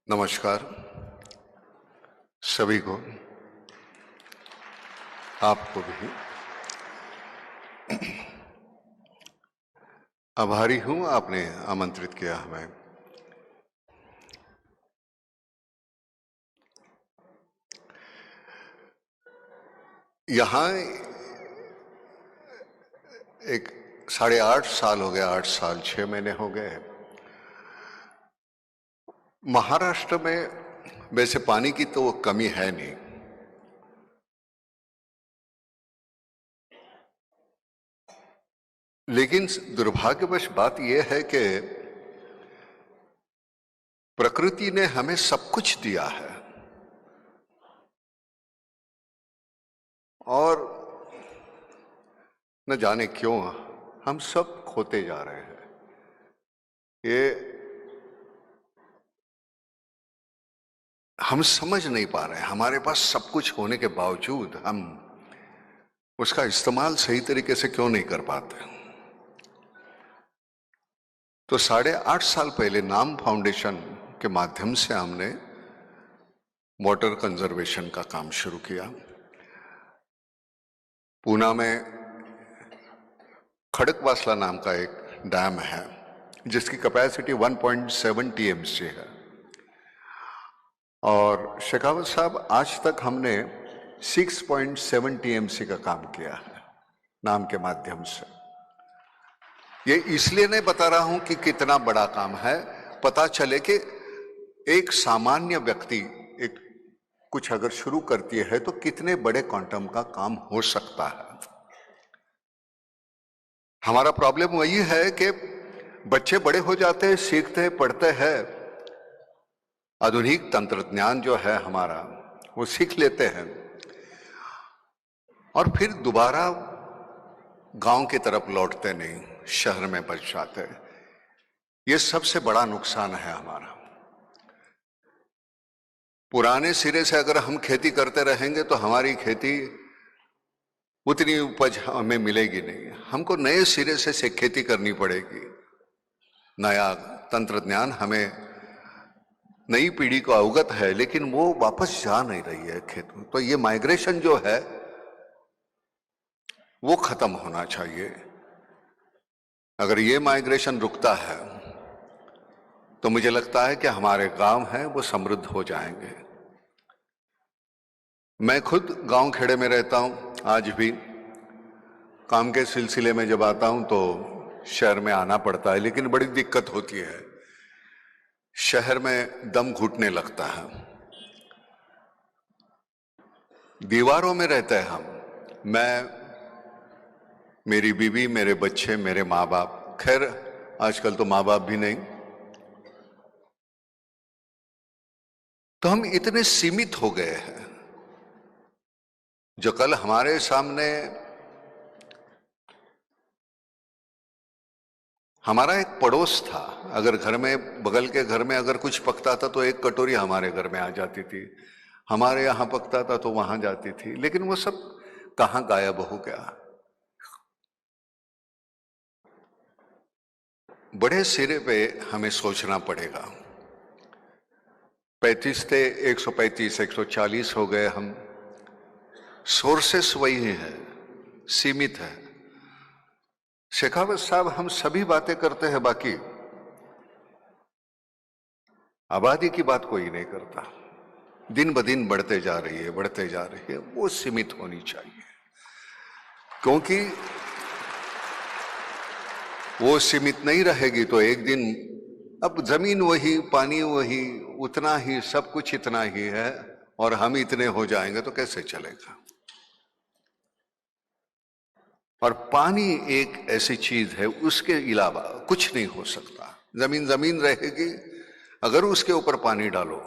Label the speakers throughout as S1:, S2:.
S1: नमस्कार सभी को, आपको भी। आभारी हूं आपने आमंत्रित किया हमें। यहां एक 8.5 साल हो गया, 8 साल 6 महीने हो गए। महाराष्ट्र में वैसे पानी की तो कमी है नहीं, लेकिन दुर्भाग्यवश बात यह है कि प्रकृति ने हमें सब कुछ दिया है और न जाने क्यों हम सब खोते जा रहे हैं। ये हम समझ नहीं पा रहे हैं। हमारे पास सब कुछ होने के बावजूद हम उसका इस्तेमाल सही तरीके से क्यों नहीं कर पाते। तो 8.5 साल पहले नाम फाउंडेशन के माध्यम से हमने वाटर कंजर्वेशन का काम शुरू किया। पूना में खड़कवासला नाम का एक डैम है जिसकी कैपेसिटी 1.7 टीएमसी है और शेखावत साहब आज तक हमने 6.7 टीएमसी का काम किया है नाम के माध्यम से। ये इसलिए नहीं बता रहा हूं कि कितना बड़ा काम है, पता चले कि एक सामान्य व्यक्ति एक कुछ अगर शुरू करती है तो कितने बड़े क्वांटम का काम हो सकता है। हमारा प्रॉब्लम वही है कि बच्चे बड़े हो जाते हैं, सीखते हैं, पढ़ते हैं, आधुनिक तंत्रज्ञान जो है हमारा वो सीख लेते हैं और फिर दोबारा गांव की तरफ लौटते नहीं, शहर में बच जाते हैं। ये सबसे बड़ा नुकसान है हमारा। पुराने सिरे से अगर हम खेती करते रहेंगे तो हमारी खेती उतनी उपज हमें मिलेगी नहीं। हमको नए सिरे से खेती करनी पड़ेगी। नया तंत्रज्ञान हमें नई पीढ़ी को अवगत है, लेकिन वो वापस जा नहीं रही है खेत में। तो ये माइग्रेशन जो है वो खत्म होना चाहिए। अगर ये माइग्रेशन रुकता है तो मुझे लगता है कि हमारे गांव हैं वो समृद्ध हो जाएंगे। मैं खुद गांव खेड़े में रहता हूं, आज भी काम के सिलसिले में जब आता हूं तो शहर में आना पड़ता है, लेकिन बड़ी दिक्कत होती है। शहर में दम घुटने लगता है, दीवारों में रहते हैं हम, मैं, मेरी बीवी, मेरे बच्चे, मेरे माँ बाप। खैर आजकल तो माँ बाप भी नहीं। तो हम इतने सीमित हो गए हैं। जो कल हमारे सामने हमारा एक पड़ोस था, अगर घर में, बगल के घर में अगर कुछ पकता था तो एक कटोरी हमारे घर में आ जाती थी, हमारे यहां पकता था तो वहां जाती थी, लेकिन वो सब कहां गायब हो गया। बड़े सिरे पे हमें सोचना पड़ेगा। 35 थे, 135, 140 हो गए हम। सोर्सेस वही हैं, सीमित है। शेखावत साहब, हम सभी बातें करते हैं, बाकी आबादी की बात कोई नहीं करता। दिन ब दिन बढ़ते जा रही है, बढ़ते जा रही है। वो सीमित होनी चाहिए, क्योंकि वो सीमित नहीं रहेगी तो एक दिन, अब जमीन वही, पानी वही, उतना ही, सब कुछ इतना ही है और हम इतने हो जाएंगे तो कैसे चलेगा। और पानी एक ऐसी चीज है, उसके अलावा कुछ नहीं हो सकता। जमीन जमीन रहेगी, अगर उसके ऊपर पानी डालो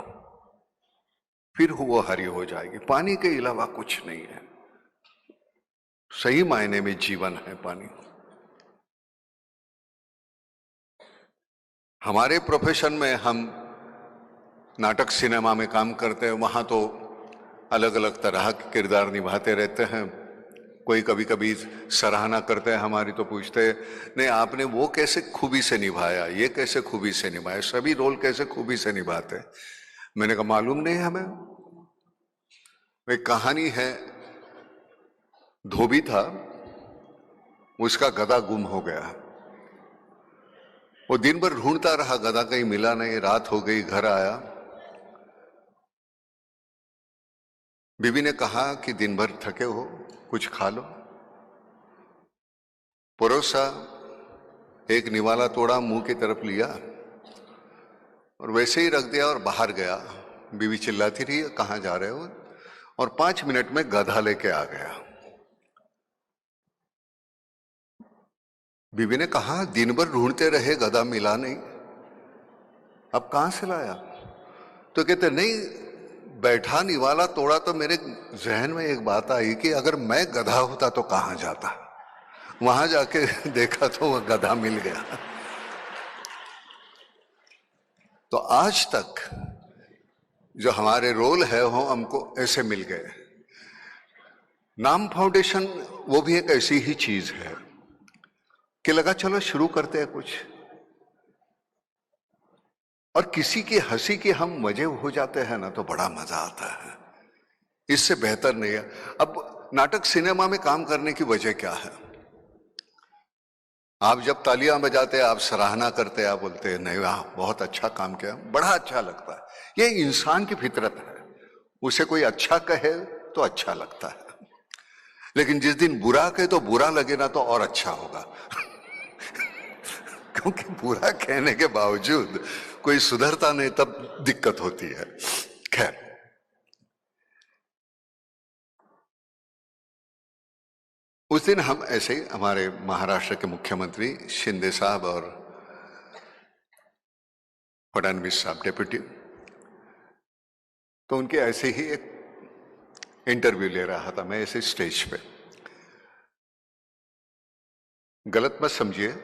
S1: फिर वो हरी हो जाएगी। पानी के अलावा कुछ नहीं है। सही मायने में जीवन है पानी। हमारे प्रोफेशन में हम नाटक सिनेमा में काम करते हैं, वहां तो अलग अलग तरह के किरदार निभाते रहते हैं। कोई कभी कभी सराहना करते हैं हमारी तो पूछते हैं, नहीं आपने वो कैसे खूबी से निभाया, ये कैसे खूबी से निभाया। सभी रोल कैसे खूबी से निभाते हैं। मैंने कहा मालूम नहीं हमें। एक कहानी है, धोबी था, उसका गधा गुम हो गया। वो दिन भर ढूंढता रहा, गधा कहीं मिला नहीं। रात हो गई, घर आया। बीवी ने कहा कि दिन भर थके हो, कुछ खा लो। परोसा, एक निवाला तोड़ा, मुंह की तरफ लिया और वैसे ही रख दिया और बाहर गया। बीवी चिल्लाती रही, कहां जा रहे हो? और 5 मिनट में गधा लेके आ गया। बीवी ने कहा दिन भर ढूंढते रहे, गधा मिला नहीं, अब कहां से लाया? तो कहते नहीं, बैठा निवाला तोड़ा तो मेरे जहन में एक बात आई कि अगर मैं गधा होता तो कहां जाता। वहां जाके देखा तो वह गधा मिल गया। तो आज तक जो हमारे रोल है वो हमको ऐसे मिल गए। नाम फाउंडेशन वो भी एक ऐसी ही चीज है कि लगा चलो शुरू करते हैं कुछ, और किसी की हंसी के हम मजे हो जाते हैं ना, तो बड़ा मजा आता है। इससे बेहतर नहीं है। अब नाटक सिनेमा में काम करने की वजह क्या है? आप जब तालियां बजाते हैं, आप सराहना करते हैं, आप बोलते हैं नहीं वाह बहुत अच्छा काम किया, बड़ा अच्छा लगता है। ये इंसान की फितरत है, उसे कोई अच्छा कहे तो अच्छा लगता है, लेकिन जिस दिन बुरा कहे तो बुरा लगे ना, तो और अच्छा होगा। क्योंकि बुरा कहने के बावजूद कोई सुधरता नहीं, तब दिक्कत होती है। खैर, उस दिन हम ऐसे ही, हमारे महाराष्ट्र के मुख्यमंत्री शिंदे साहब और फडणवीस साहब डेप्यूटी, तो उनके ऐसे ही एक इंटरव्यू ले रहा था मैं ऐसे स्टेज पे। गलत मत समझिए,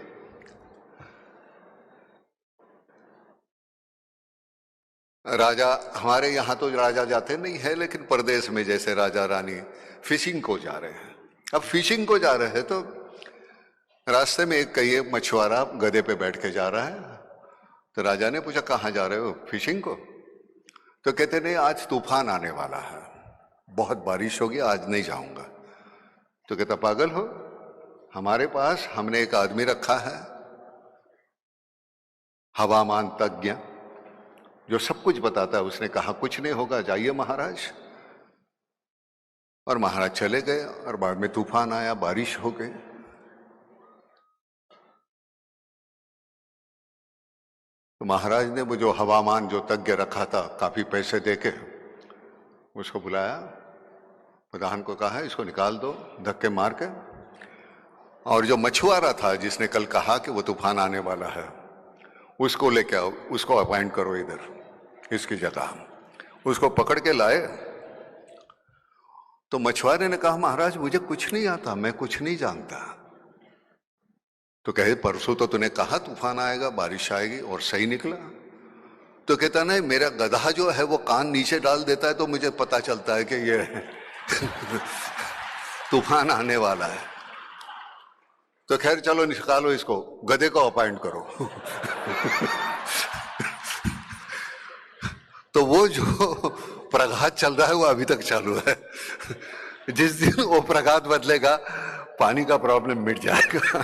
S1: राजा हमारे यहां तो राजा जाते नहीं है, लेकिन परदेश में जैसे राजा रानी फिशिंग को जा रहे हैं। अब फिशिंग को जा रहे हैं तो रास्ते में एक कई मछुआरा गधे पे बैठ के जा रहा है। तो राजा ने पूछा कहां जा रहे हो? फिशिंग को। तो कहते नहीं, आज तूफान आने वाला है, बहुत बारिश होगी, आज नहीं जाऊंगा। तो कहता पागल हो, हमारे पास हमने एक आदमी रखा है हवामान तज्ञ, जो सब कुछ बताता है। उसने कहा कुछ नहीं होगा, जाइए महाराज। और महाराज चले गए और बाद में तूफान आया, बारिश हो गई। तो महाराज ने वो जो हवामान जो तज्ञ रखा था, काफी पैसे देके उसको बुलाया, प्रधान को कहा इसको निकाल दो धक्के मार के। और जो मछुआरा था जिसने कल कहा कि वो तूफान आने वाला है, उसको लेके आओ, उसको अपॉइंट करो इधर इसकी जगह। उसको पकड़ के लाए। तो मछुआरे ने कहा महाराज मुझे कुछ नहीं आता, मैं कुछ नहीं जानता। तो कहे परसों तो तूने कहा तूफान आएगा, बारिश आएगी, और सही निकला। तो कहता नहीं, मेरा गधा जो है वो कान नीचे डाल देता है तो मुझे पता चलता है कि ये तूफान आने वाला है। तो खैर चलो निकालो इसको, गधे को अपॉइंट करो। तो वो जो प्रघात चल रहा है वो अभी तक चालू है। जिस दिन वो प्रघात बदलेगा, पानी का प्रॉब्लम मिट जाएगा।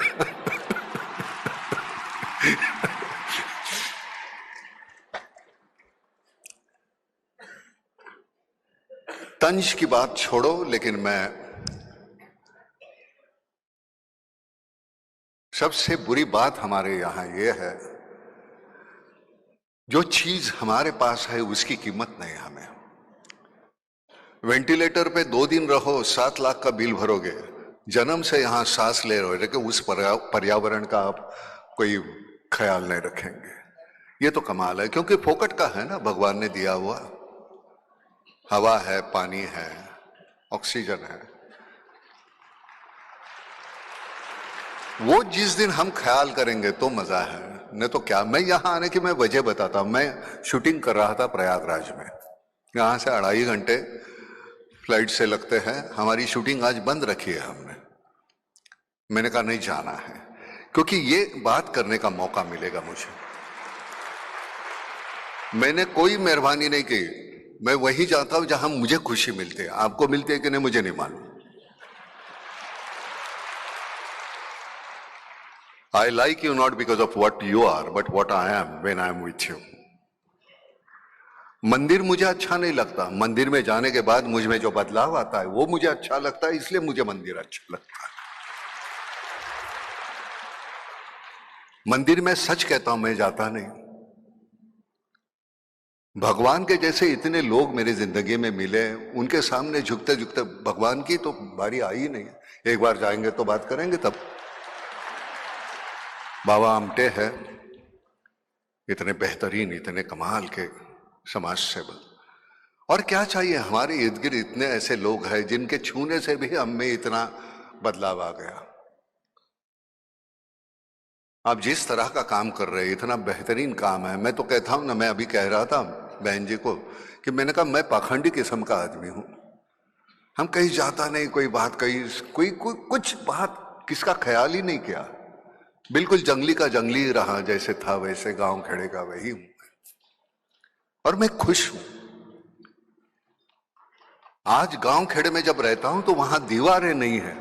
S1: तंज की बात छोड़ो, लेकिन मैं सबसे बुरी बात हमारे यहां यह है, जो चीज हमारे पास है उसकी कीमत नहीं हमें। वेंटिलेटर पे 2 दिन रहो, 7 लाख का बिल भरोगे, जन्म से यहां सांस ले रहे हो, लेकिन उस पर्यावरण का आप कोई ख्याल नहीं रखेंगे। ये तो कमाल है, क्योंकि फोकट का है ना, भगवान ने दिया हुआ। हवा है, पानी है, ऑक्सीजन है। वो जिस दिन हम ख्याल करेंगे तो मजा है, नहीं तो क्या। मैं यहां आने की मैं वजह बताता हूं। मैं शूटिंग कर रहा था प्रयागराज में, यहां से 2.5 घंटे फ्लाइट से लगते हैं। हमारी शूटिंग आज बंद रखी है हमने। मैंने कहा नहीं जाना है, क्योंकि ये बात करने का मौका मिलेगा मुझे। मैंने कोई मेहरबानी नहीं की, मैं वहीं जाता हूं जहां मुझे खुशी मिलती है। आपको मिलती है कि नहीं मुझे नहीं मालूम। I like you not because of what you are but what I am when I am with you. मंदिर मुझे अच्छा नहीं लगता, मंदिर में जाने के बाद मुझ में जो बदलाव आता है वो मुझे अच्छा लगता है, इसलिए मुझे मंदिर अच्छा लगता है। मंदिर में सच कहता हूं, मैं जाता नहीं। भगवान के जैसे इतने लोग मेरी जिंदगी में मिले, उनके सामने झुकते झुकते भगवान की तो बारी आई ही नहीं। एक बार जाएंगे तो बात करेंगे तब। बाबा आमटे है, इतने बेहतरीन, इतने कमाल के समाज सेवक। और क्या चाहिए, हमारे इर्द गिर्द इतने ऐसे लोग हैं जिनके छूने से भी हम में इतना बदलाव आ गया। आप जिस तरह का काम कर रहे हैं, इतना बेहतरीन काम है। मैं तो कहता हूं ना, मैं अभी कह रहा था बहन जी को कि मैंने कहा मैं पाखंडी किस्म का आदमी हूं। हम कहीं जाता नहीं, कोई बात कहीं कोई कुछ बात किसका ख्याल ही नहीं किया। बिल्कुल जंगली का जंगली ही रहा, जैसे था वैसे, गांव खेड़े का वही हूं। और मैं खुश हूं। आज गांव खेड़े में जब रहता हूं तो वहां दीवारें नहीं है।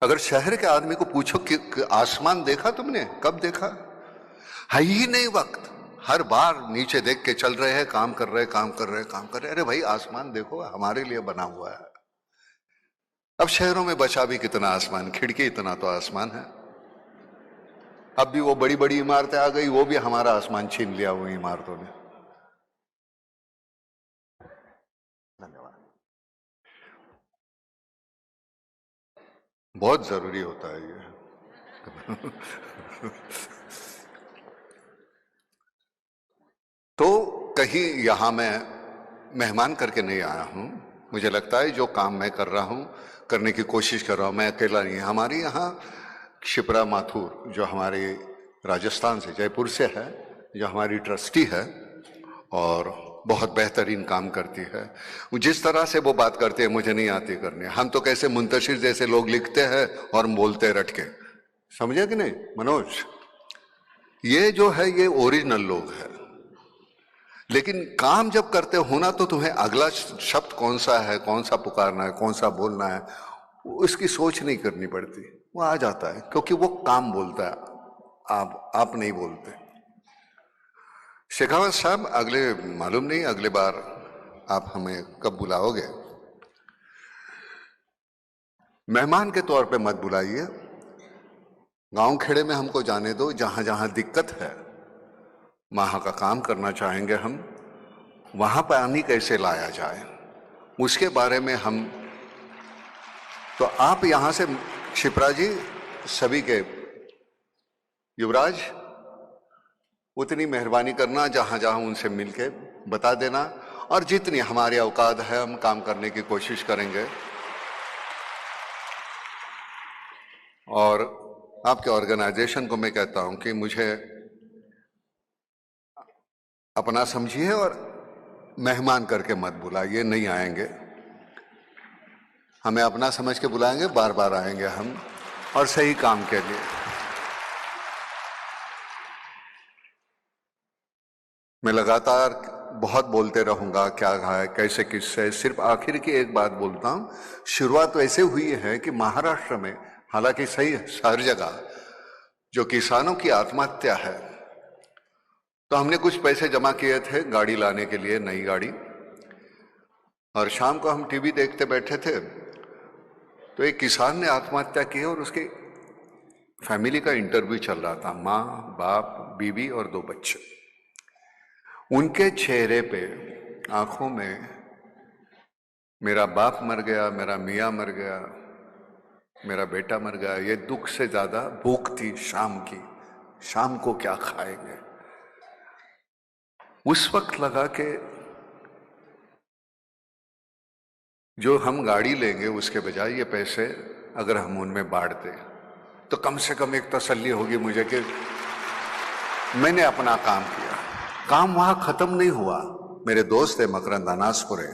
S1: अगर शहर के आदमी को पूछो कि आसमान देखा तुमने, कब देखा, है ही नहीं वक्त। हर बार नीचे देख के चल रहे हैं, काम कर रहे काम कर रहे काम कर रहे। अरे भाई आसमान देखो, हमारे लिए बना हुआ है। अब शहरों में बचा भी कितना आसमान, खिड़की इतना तो आसमान है। अब भी वो बड़ी बड़ी इमारतें आ गई, वो भी हमारा आसमान छीन लिया वो इमारतों ने। धन्यवाद। बहुत जरूरी होता है ये। तो कहीं यहां मैं मेहमान करके नहीं आया हूं। मुझे लगता है जो काम मैं कर रहा हूं, करने की कोशिश कर रहा हूं, मैं अकेला नहीं। हमारे यहाँ क्षिप्रा माथुर, जो हमारे राजस्थान से, जयपुर से है, जो हमारी ट्रस्टी है और बहुत बेहतरीन काम करती है। जिस तरह से वो बात करते हैं मुझे नहीं आती करने। हम तो कैसे मुंतशिर जैसे लोग लिखते हैं और बोलते रट के, समझे कि नहीं मनोज? ये जो है ये ओरिजिनल लोग हैं। लेकिन काम जब करते हो ना, तो तुम्हें अगला शब्द कौन सा है, कौन सा पुकारना है, कौन सा बोलना है, उसकी सोच नहीं करनी पड़ती, वो आ जाता है, क्योंकि वो काम बोलता है, आप नहीं बोलते। शेखावत साहब, अगले मालूम नहीं अगले बार आप हमें कब बुलाओगे। मेहमान के तौर पे मत बुलाइए। गांव खेड़े में हमको जाने दो, जहां जहां दिक्कत है, वहां का काम करना चाहेंगे हम। वहां पानी कैसे लाया जाए उसके बारे में हम, तो आप यहां से क्षिप्रा जी, सभी के युवराज, उतनी मेहरबानी करना, जहां जहां उनसे मिलके बता देना, और जितनी हमारी औकात है हम काम करने की कोशिश करेंगे। और आपके ऑर्गेनाइजेशन को मैं कहता हूं कि मुझे अपना समझिए और मेहमान करके मत बुलाइए। नहीं आएंगे, हमें अपना समझ के बुलाएंगे, बार बार आएंगे हम, और सही काम के लिए। मैं लगातार बहुत बोलते रहूंगा, क्या है कैसे किससे, सिर्फ आखिर की एक बात बोलता हूं। शुरुआत वैसे हुई है कि महाराष्ट्र में, हालांकि सही हर जगह, जो किसानों की आत्महत्या है, तो हमने कुछ पैसे जमा किए थे गाड़ी लाने के लिए, नई गाड़ी। और शाम को हम टीवी देखते बैठे थे, तो एक किसान ने आत्महत्या की और उसकी फैमिली का इंटरव्यू चल रहा था, माँ बाप बीवी और 2 बच्चे। उनके चेहरे पे, आंखों में, मेरा बाप मर गया, मेरा मियाँ मर गया, मेरा बेटा मर गया, ये दुख से ज्यादा भूख थी शाम की। शाम को क्या खाएंगे। उस वक्त लगा कि जो हम गाड़ी लेंगे उसके बजाय ये पैसे अगर हम उनमें बांट दें, तो कम से कम एक तसल्ली होगी मुझे कि मैंने अपना काम किया। काम वहां खत्म नहीं हुआ। मेरे दोस्त है मकरंद अनासपुरे,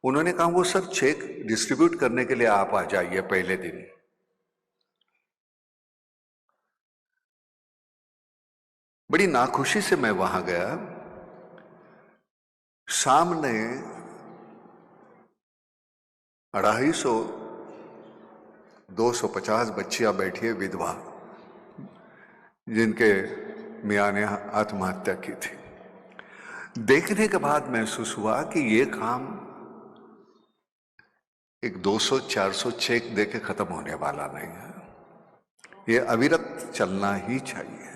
S1: उन्होंने कहा वो सर चेक डिस्ट्रीब्यूट करने के लिए आप आ जाइए पहले दिन। बड़ी नाखुशी से मैं वहां गया। सामने 250 250 बच्चियां बैठी है, विधवा, जिनके मियाँ ने आत्महत्या की थी। देखने के बाद महसूस हुआ कि ये काम एक 200-400 चेक देके खत्म होने वाला नहीं है, ये अविरत चलना ही चाहिए।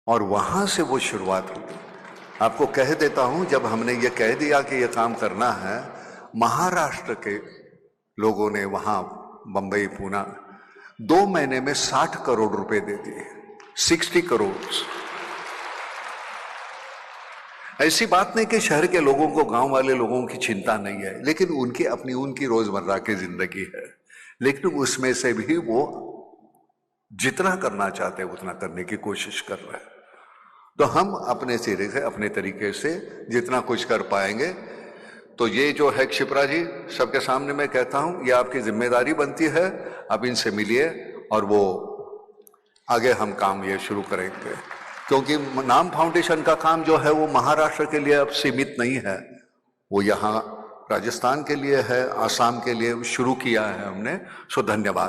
S1: और वहां से वो शुरुआत हुई। आपको कह देता हूं, जब हमने ये कह दिया कि ये काम करना है, महाराष्ट्र के लोगों ने वहां बंबई, पूना 2 महीने में 60 करोड़ रुपए दे दिए। 60 करोड़। ऐसी बात नहीं कि शहर के लोगों को, गांव वाले लोगों की चिंता नहीं है, लेकिन उनकी अपनी उनकी रोजमर्रा की जिंदगी है। लेकिन उसमें से भी वो जितना करना चाहते हैं उतना करने की कोशिश कर रहे हैं। तो हम अपने सिरे से, अपने तरीके से जितना कुछ कर पाएंगे। तो ये जो है क्षिप्रा जी, सबके सामने मैं कहता हूं, ये आपकी जिम्मेदारी बनती है। आप इनसे मिलिए और वो आगे हम काम ये शुरू करेंगे, क्योंकि नाम फाउंडेशन का काम जो है वो महाराष्ट्र के लिए अब सीमित नहीं है, वो यहाँ राजस्थान के लिए है, आसाम के लिए शुरू किया है हमने। सो धन्यवाद।